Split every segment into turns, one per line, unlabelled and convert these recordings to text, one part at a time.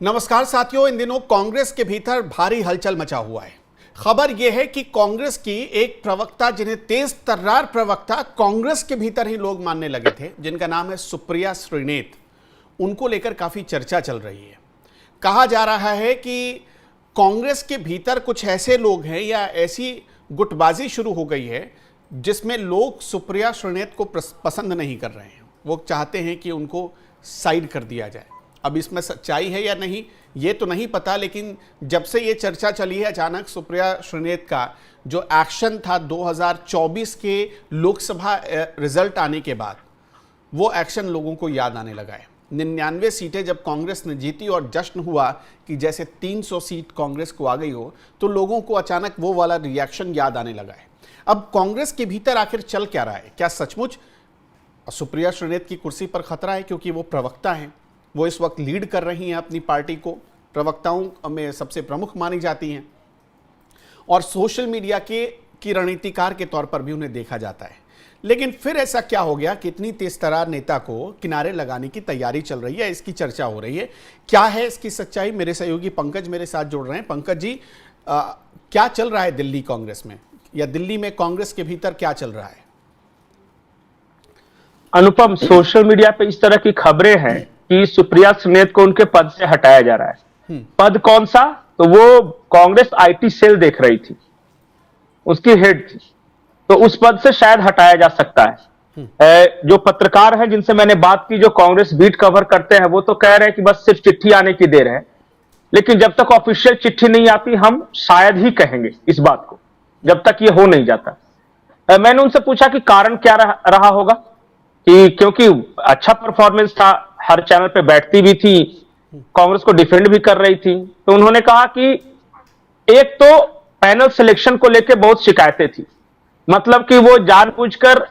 नमस्कार साथियों, इन दिनों कांग्रेस के भीतर भारी हलचल मचा हुआ है। खबर यह है कि कांग्रेस की एक प्रवक्ता, जिन्हें तेज तर्रार प्रवक्ता कांग्रेस के भीतर ही लोग मानने लगे थे, जिनका नाम है सुप्रिया श्रीनेत, उनको लेकर काफी चर्चा चल रही है। कहा जा रहा है कि कांग्रेस के भीतर कुछ ऐसे लोग हैं या ऐसी गुटबाजी शुरू हो गई है जिसमें लोग सुप्रिया श्रीनेत को पसंद नहीं कर रहे हैं। वो चाहते हैं कि उनको साइड कर दिया जाए। अब इसमें सच्चाई है या नहीं ये तो नहीं पता, लेकिन जब से ये चर्चा चली है, अचानक सुप्रिया श्रीनेत का जो एक्शन था 2024 के लोकसभा रिजल्ट आने के बाद, वो एक्शन लोगों को याद आने लगा है। 99 सीटें जब कांग्रेस ने जीती और जश्न हुआ कि जैसे 300 सीट कांग्रेस को आ गई हो, तो लोगों को अचानक वो वाला रिएक्शन याद आने लगा है। अब कांग्रेस के भीतर आखिर चल क्या रहा है? क्या सचमुच सुप्रिया श्रीनेत की कुर्सी पर खतरा है? क्योंकि वो प्रवक्ता हैं, वो इस वक्त लीड कर रही हैं अपनी पार्टी को, प्रवक्ताओं में सबसे प्रमुख मानी जाती हैं और सोशल मीडिया की रणनीतिकार के तौर पर भी उन्हें देखा जाता है। लेकिन फिर ऐसा क्या हो गया कि इतनी तेज तर्रार नेता को किनारे लगाने की तैयारी चल रही है, इसकी चर्चा हो रही है। क्या है इसकी सच्चाई? मेरे सहयोगी पंकज मेरे साथ जुड़ रहे हैं। पंकज जी, क्या चल रहा है दिल्ली कांग्रेस में, या दिल्ली में कांग्रेस के भीतर क्या चल रहा है?
अनुपम, सोशल मीडिया पे इस तरह की खबरें हैं कि सुप्रिया श्रीनेत को उनके पद से हटाया जा रहा है। पद कौन सा? तो वो कांग्रेस आईटी सेल देख रही थी, उसकी हेड थी, तो उस पद से शायद हटाया जा सकता है। जो पत्रकार हैं जिनसे मैंने बात की, जो कांग्रेस बीट कवर करते हैं, वो तो कह रहे हैं कि बस सिर्फ चिट्ठी आने की देर है, लेकिन जब तक ऑफिशियल चिट्ठी नहीं आती हम शायद ही कहेंगे इस बात को, जब तक ये हो नहीं जाता। मैंने उनसे पूछा कि कारण क्या रहा होगा, कि क्योंकि अच्छा परफॉर्मेंस था, हर चैनल पे बैठती भी थी, कांग्रेस को डिफेंड भी कर रही थी। तो उन्होंने कहा कि एक तो पैनल सिलेक्शन को लेकर बहुत शिकायतें थी, मतलब कि वो जानबूझकर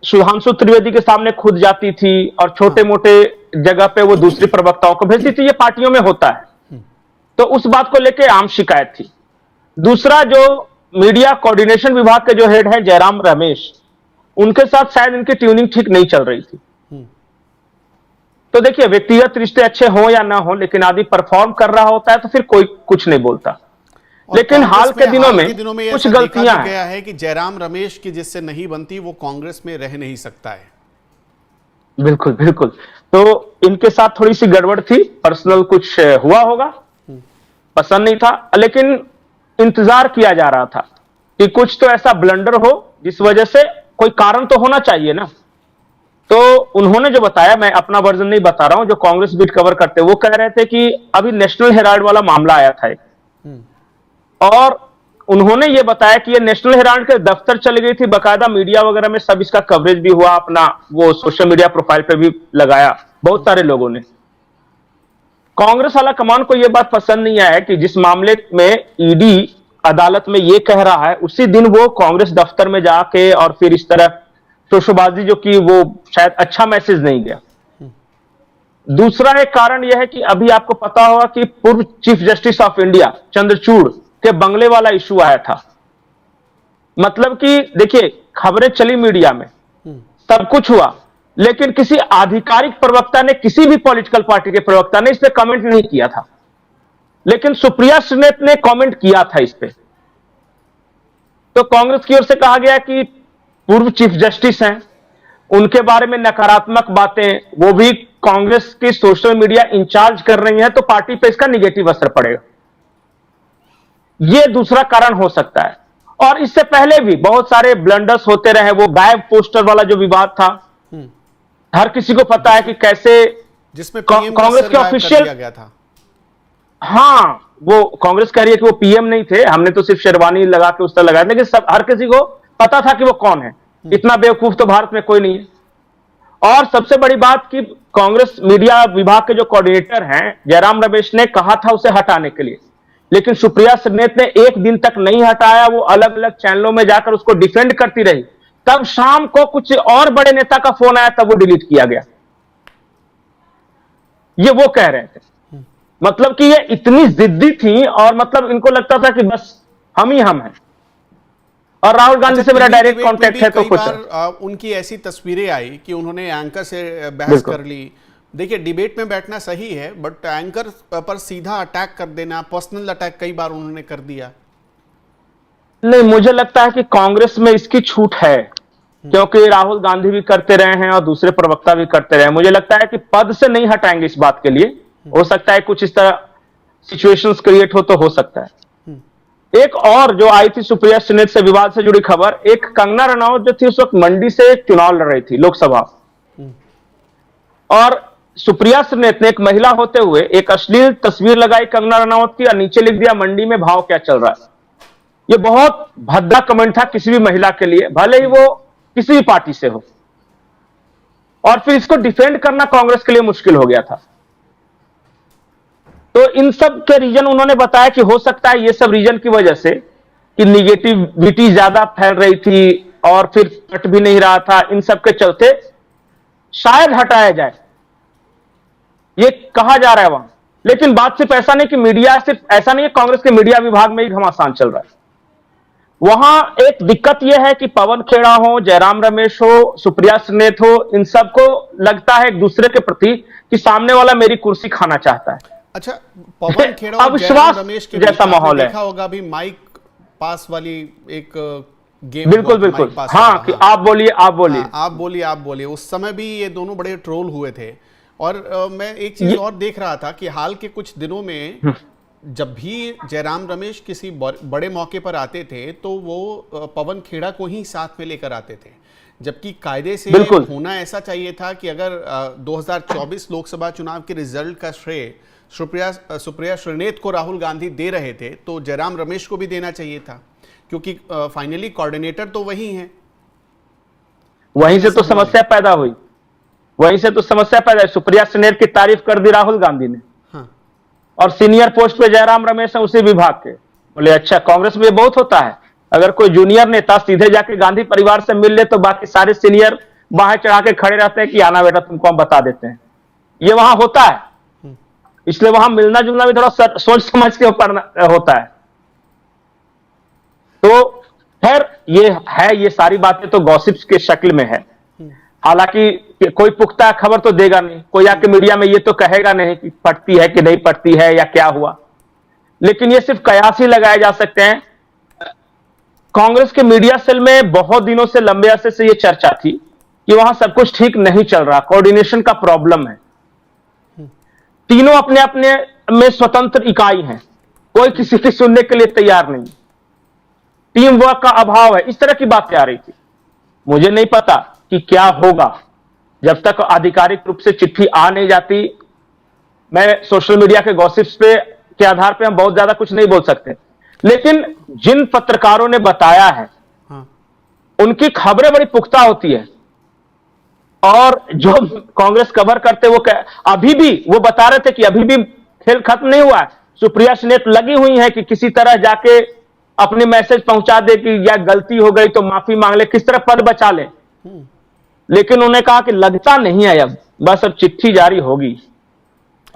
सुधांशु त्रिवेदी के सामने खुद जाती थी और छोटे मोटे जगह पे वो दूसरी प्रवक्ताओं को भेजती थी। ये पार्टियों में होता है, तो उस बात को लेकर आम शिकायत थी। दूसरा, जो मीडिया कोऑर्डिनेशन विभाग के जो हेड है जयराम रमेश, उनके साथ शायद इनकी ट्यूनिंग ठीक नहीं चल रही थी। तो देखिए, व्यक्तिगत रिश्ते अच्छे हो या ना हो, लेकिन आदमी परफॉर्म कर रहा होता है तो फिर कोई कुछ नहीं बोलता। लेकिन हाल के दिनों में कुछ गलतियां
गया है कि जयराम रमेश की जिससे नहीं बनती वो कांग्रेस में रह नहीं सकता है।
बिल्कुल बिल्कुल। तो इनके साथ थोड़ी सी गड़बड़ थी, पर्सनल कुछ हुआ होगा, पसंद नहीं था, लेकिन इंतजार किया जा रहा था कि कुछ तो ऐसा ब्लंडर हो जिस वजह से, कोई कारण तो होना चाहिए ना। तो उन्होंने जो बताया, मैं अपना वर्जन नहीं बता रहा हूं, जो कांग्रेस बीट कवर करते, वो कह रहे थे कि अभी नेशनल हेराल्ड वाला मामला आया था और उन्होंने ये बताया कि ये नेशनल हेराल्ड के दफ्तर चली गई थी, बकायदा मीडिया वगैरह में सब इसका कवरेज भी हुआ, अपना वो सोशल मीडिया प्रोफाइल पे भी लगाया बहुत सारे लोगों ने। कांग्रेस वाला कमान को यह बात पसंद नहीं आया कि जिस मामले में ईडी अदालत में ये कह रहा है, उसी दिन वो कांग्रेस दफ्तर में जाके और फिर इस तरह शोशोबाजी जो की, वो शायद अच्छा मैसेज नहीं गया। दूसरा एक कारण यह है कि अभी आपको पता होगा कि पूर्व chief justice of India Chandrachud के बंगले वाला इशू आया था। मतलब कि देखिए, खबरें चली मीडिया में, सब कुछ हुआ, लेकिन किसी आधिकारिक प्रवक्ता ने, किसी भी पॉलिटिकल पार्टी के प्रवक्ता ने इस पे कमेंट नहीं किया था, लेकिन सुप्रिया श्रीनेत ने कमेंट किया था इस पे। तो कांग्रेस की ओर से कहा गया कि पूर्व चीफ जस्टिस हैं, उनके बारे में नकारात्मक बातें वो भी कांग्रेस की सोशल मीडिया इंचार्ज कर रही हैं, तो पार्टी पे इसका निगेटिव असर पड़ेगा। यह दूसरा कारण हो सकता है। और इससे पहले भी बहुत सारे ब्लंडर्स होते रहे। वो गायब पोस्टर वाला जो विवाद था, हर किसी को पता है कि कैसे,
जिसमें
कांग्रेस के ऑफिशियल
गया था।
हाँ, वो कांग्रेस कह रही है कि वो पीएम नहीं थे, हमने तो सिर्फ शेरवानी लगा के उस तरह लगाया, लेकिन सब, हर किसी को पता था कि वो कौन है। इतना बेवकूफ तो भारत में कोई नहीं है। और सबसे बड़ी बात कि कांग्रेस मीडिया विभाग के जो कोऑर्डिनेटर हैं जयराम रमेश ने कहा था उसे हटाने के लिए, लेकिन सुप्रिया श्रीनेत ने एक दिन तक नहीं हटाया। वो अलग अलग चैनलों में जाकर उसको डिफेंड करती रही। तब शाम को कुछ और बड़े नेता का फोन आया, तब वो डिलीट किया गया। ये वो कह रहे थे, मतलब कि ये इतनी जिद्दी थी और मतलब इनको लगता था कि बस हम ही हम हैं। और राहुल गांधी से मेरा डायरेक्ट कांटेक्ट है, तो कुछ
उनकी ऐसी तस्वीरें आई कि उन्होंने एंकर से बहस कर ली, देखिए, डिबेट में बैठना सही है, बट एंकर पर सीधा अटैक कर देना, पर्सनल अटैक कई बार उन्होंने कर दिया।
नहीं, मुझे लगता है कि कांग्रेस में इसकी छूट है, क्योंकि राहुल गांधी भी करते रहे हैं और दूसरे प्रवक्ता भी करते रहे हैं। मुझे लगता है कि पद से नहीं हटाएंगे इस बात के लिए। हो सकता है कुछ इस तरह सिचुएशंस क्रिएट हो सकता है। एक और जो आई थी सुप्रिया सुनीत से विवाद से जुड़ी खबर, एक कंगना रनौत जो थी उस वक्त मंडी से चुनाव लड़ रही थी लोकसभा, और सुप्रिया सुनीत ने एक महिला होते हुए एक अश्लील तस्वीर लगाई कंगना रनौत की और नीचे लिख दिया मंडी में भाव क्या चल रहा है। यह बहुत भद्दा कमेंट था किसी भी महिला के लिए, भले ही वो किसी भी पार्टी से हो, और फिर इसको डिफेंड करना कांग्रेस के लिए मुश्किल हो गया था। तो इन सब के रीजन उन्होंने बताया कि हो सकता है ये सब रीजन की वजह से कि निगेटिविटी ज्यादा फैल रही थी और फिर हट भी नहीं रहा था, इन सब के चलते शायद हटाया जाए, ये कहा जा रहा है वहां। लेकिन बात सिर्फ ऐसा नहीं कि मीडिया, सिर्फ ऐसा नहीं है कांग्रेस के मीडिया विभाग में ही घमासान चल रहा है। वहां एक दिक्कत यह है कि पवन खेड़ा हो, जयराम रमेश हो, सुप्रिया सुनीत हो, इन सबको लगता है एक दूसरे के प्रति कि सामने वाला मेरी कुर्सी खाना चाहता है।
अच्छा, पवन खेड़ा और
अविश्वास
जयराम रमेश के
जैसा माहौल है।
देखा होगा अभी माइक पास वाली एक गेम,
बिल्कुल बिल्कुल, हाँ कि आप बोलिए आप बोलिए,
आप बोलिए आप बोलिए। उस समय भी ये दोनों बड़े ट्रोल हुए थे। और मैं एक चीज और देख रहा था कि हाल के कुछ दिनों में जब भी जयराम रमेश किसी बड़े मौके पर आते थे तो वो पवन खेड़ा को ही साथ में लेकर आते थे, जबकि कायदे से होना ऐसा चाहिए था कि अगर 2024 लोकसभा चुनाव के रिजल्ट का श्रेय सुप्रिया सुनीत को राहुल गांधी दे रहे थे तो जयराम रमेश को भी देना चाहिए था, क्योंकि फाइनली कोऑर्डिनेटर तो वही हैं।
वहीं से तो समस्या पैदा हुई, वहीं से तो समस्या पैदा हुई। सुप्रिया सुनीत की तारीफ कर दी राहुल गांधी ने, हाँ। और सीनियर पोस्ट पे जयराम रमेश है उसी विभाग के। बोले अच्छा, कांग्रेस में बहुत होता है, अगर कोई जूनियर नेता सीधे जाके गांधी परिवार से मिल ले तो बाकी सारे सीनियर बाहें चढ़ा के खड़े रहते हैं कि आना बेटा तुमको हम बता देते हैं। ये वहां होता है, इसलिए वहां मिलना जुलना भी थोड़ा सोच समझ के करना होता है। तो खैर ये सारी बातें तो गॉसिप्स के शक्ल में है। हालांकि कोई पुख्ता खबर तो देगा नहीं, कोई आके मीडिया में ये तो कहेगा नहीं कि पड़ती है कि नहीं पड़ती है या क्या हुआ, लेकिन ये सिर्फ कयास ही लगाए जा सकते हैं। कांग्रेस के मीडिया सेल में बहुत दिनों से, लंबे अरसे से ये चर्चा थी कि वहां सब कुछ ठीक नहीं चल रहा, कोऑर्डिनेशन का प्रॉब्लम है। तीनों अपने अपने में स्वतंत्र इकाई हैं, कोई किसी की सुनने के लिए तैयार नहीं, टीम वर्क का अभाव है, इस तरह की बातें आ रही थी। मुझे नहीं पता कि क्या होगा जब तक आधिकारिक रूप से चिट्ठी आ नहीं जाती। मैं सोशल मीडिया के गॉसिप्स के आधार पे हम बहुत ज्यादा कुछ नहीं बोल सकते, लेकिन जिन पत्रकारों ने बताया है उनकी खबरें बड़ी पुख्ता होती है, और जो कांग्रेस कवर करते वो अभी भी वो बता रहे थे कि अभी भी खेल खत्म नहीं हुआ है। सुप्रिया सुनीत लगी हुई है कि किसी तरह जाके अपने मैसेज पहुंचा दे कि या गलती हो गई तो माफी मांग ले, किस तरह पद बचा ले। लेकिन उन्होंने कहा कि लगता नहीं है अब, बस अब चिट्ठी जारी होगी।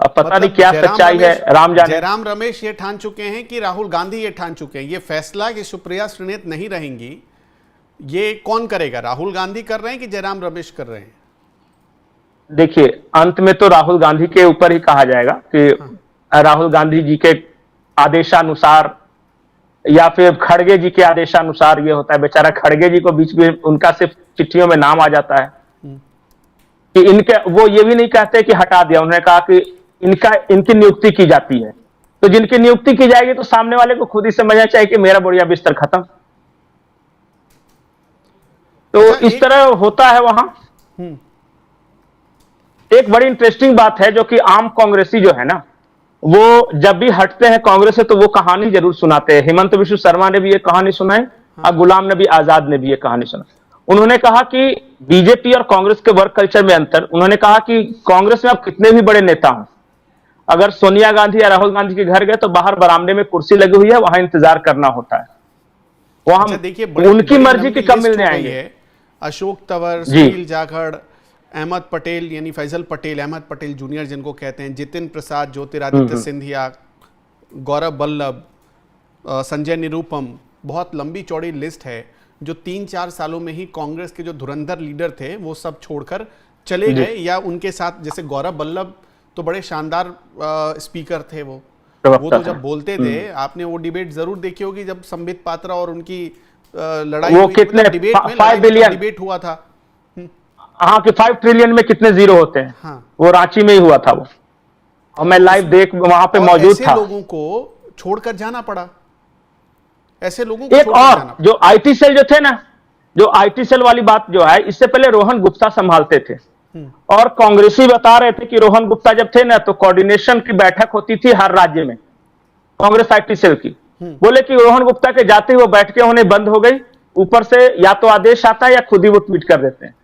अब पता नहीं क्या सच्चाई है, राम जाने।
जयराम रमेश ये ठान चुके हैं कि राहुल गांधी ये ठान चुके हैं, ये फैसला कि सुप्रिया सुनीत नहीं रहेंगी ये कौन करेगा? राहुल गांधी कर रहे हैं कि जयराम रमेश कर रहे हैं?
देखिए, अंत में तो राहुल गांधी के ऊपर ही कहा जाएगा कि राहुल गांधी जी के आदेशानुसार या फिर खड़गे जी के आदेशानुसार ये होता है। बेचारा खड़गे जी को बीच में उनका सिर्फ चिट्ठियों में नाम आ जाता है कि इनके, वो ये भी नहीं कहते कि हटा दिया, उन्होंने कहा कि इनकी नियुक्ति की जाती है। तो जिनकी नियुक्ति की जाएगी तो सामने वाले को खुद ही समझना चाहिए कि मेरा बढ़िया बिस्तर खत्म। तो इस तरह होता है वहां। एक बड़ी इंटरेस्टिंग बात है जो कि आम कांग्रेसी जो है ना, वो जब भी हटते हैं कांग्रेस से तो वो कहानी जरूर सुनाते हैं। हिमंत बिश्व शर्मा ने भी ये कहानी सुनाई और गुलाम नबी आजाद ने भी ये कहानी सुनाई। उन्होंने कहा कि बीजेपी और कांग्रेस के वर्क कल्चर में अंतर। उन्होंने कहा कि कांग्रेस में आप कितने भी बड़े नेता हों, अगर सोनिया गांधी या राहुल गांधी के घर गए तो बाहर बरामदे में कुर्सी लगी हुई है, वहां इंतजार करना होता है। वहां
देखिए
उनकी मर्जी के कब मिलने आएंगे।
अशोक तंवर, सुनील जाखड़, अहमद पटेल यानी फैजल पटेल, अहमद पटेल जूनियर जिनको कहते हैं, जितिन प्रसाद, ज्योतिरादित्य सिंधिया, गौरव बल्लभ, संजय निरुपम, बहुत लंबी चौड़ी लिस्ट है जो 3-4 सालों में ही कांग्रेस के जो धुरंधर लीडर थे वो सब छोड़कर चले गए, या उनके साथ जैसे गौरव वल्लभ तो बड़े शानदार स्पीकर थे, वो तो जब बोलते थे, आपने वो डिबेट जरूर देखी होगी जब संबित पात्रा और उनकी लड़ाई
वो
हुई,
कितने
डिबेट में
5 बिलियन
डिबेट हुआ था।
हाँ कि 5 ट्रिलियन में कितने जीरो होते हैं।
हाँ।
वो रांची में ही हुआ था वो, और मैं लाइव देख वहां पे मौजूद था।
ऐसे लोगों को छोड़कर जाना पड़ा, ऐसे लोगों को
एक
छोड़कर जाना
और
पड़ा।
जो आईटी सेल जो थे ना, जो आईटी सेल वाली बात जो है, इससे पहले रोहन गुप्ता संभालते थे, और कांग्रेसी बता रहे थे कि रोहन गुप्ता जब थे ना तो कोऑर्डिनेशन की बैठक होती थी हर राज्य में कांग्रेस आईटी सेल की। बोले कि रोहन गुप्ता के जाते ही वो बैठकें होने बंद हो गई, ऊपर से या तो आदेश आता है या खुद ही वो ट्वीट कर देते हैं।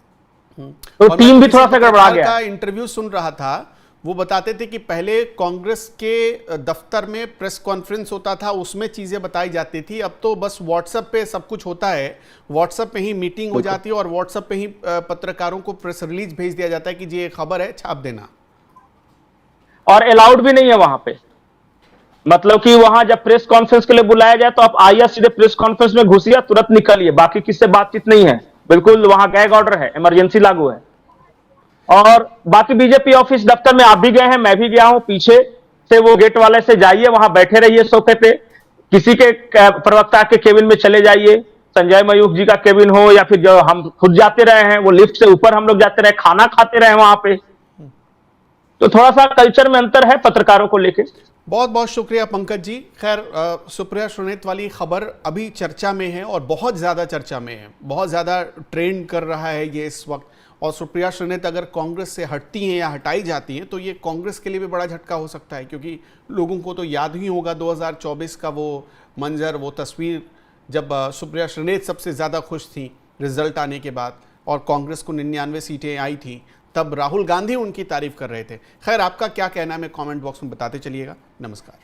तो टीम भी थोड़ा सा गड़बड़ा गया।
का इंटरव्यू सुन रहा था, वो बताते थे कि पहले कांग्रेस के दफ्तर में प्रेस कॉन्फ्रेंस होता था, उसमें चीजें बताई जाती थी, अब तो बस व्हाट्सएप पे सब कुछ होता है, व्हाट्सएप पे ही मीटिंग हो जाती है और व्हाट्सएप पे ही पत्रकारों को प्रेस रिलीज भेज दिया जाता है कि जी ये खबर है, छाप देना।
और अलाउड भी नहीं है वहां पे, मतलब कि वहां जब प्रेस कॉन्फ्रेंस के लिए बुलाया जाए तो आप आइए सीधे प्रेस कॉन्फ्रेंस में घुसिए, तुरंत निकलिए, बाकी किससे बातचीत नहीं है। बिल्कुल वहां गैग ऑर्डर है, इमरजेंसी लागू है। और बाकी बीजेपी ऑफिस दफ्तर में आप भी गए हैं, मैं भी गया हूं, पीछे से वो गेट वाले से जाइए, वहां बैठे रहिए सोफे पे, किसी के प्रवक्ता के केबिन में चले जाइए, संजय मयूख जी का केबिन हो या फिर जो हम खुद जाते रहे हैं, वो लिफ्ट से ऊपर हम लोग जाते रहे, खाना खाते रहे वहां पे। तो थोड़ा सा कल्चर में अंतर है पत्रकारों को लेके।
बहुत बहुत शुक्रिया पंकज जी। खैर, सुप्रिया श्रीनेत वाली खबर अभी चर्चा में है और बहुत ज़्यादा चर्चा में है, बहुत ज़्यादा ट्रेंड कर रहा है ये इस वक्त। और सुप्रिया श्रीनेत अगर कांग्रेस से हटती हैं या हटाई जाती हैं तो ये कांग्रेस के लिए भी बड़ा झटका हो सकता है, क्योंकि लोगों को तो याद ही होगा 2024 का वो मंजर, वो तस्वीर, जब सुप्रिया श्रीनेत सबसे ज़्यादा खुश थी रिजल्ट आने के बाद और कांग्रेस को 99 सीटें आई थी, तब राहुल गांधी उनकी तारीफ कर रहे थे। खैर, आपका क्या कहना है, मैं कमेंट बॉक्स में बताते चलिएगा। नमस्कार।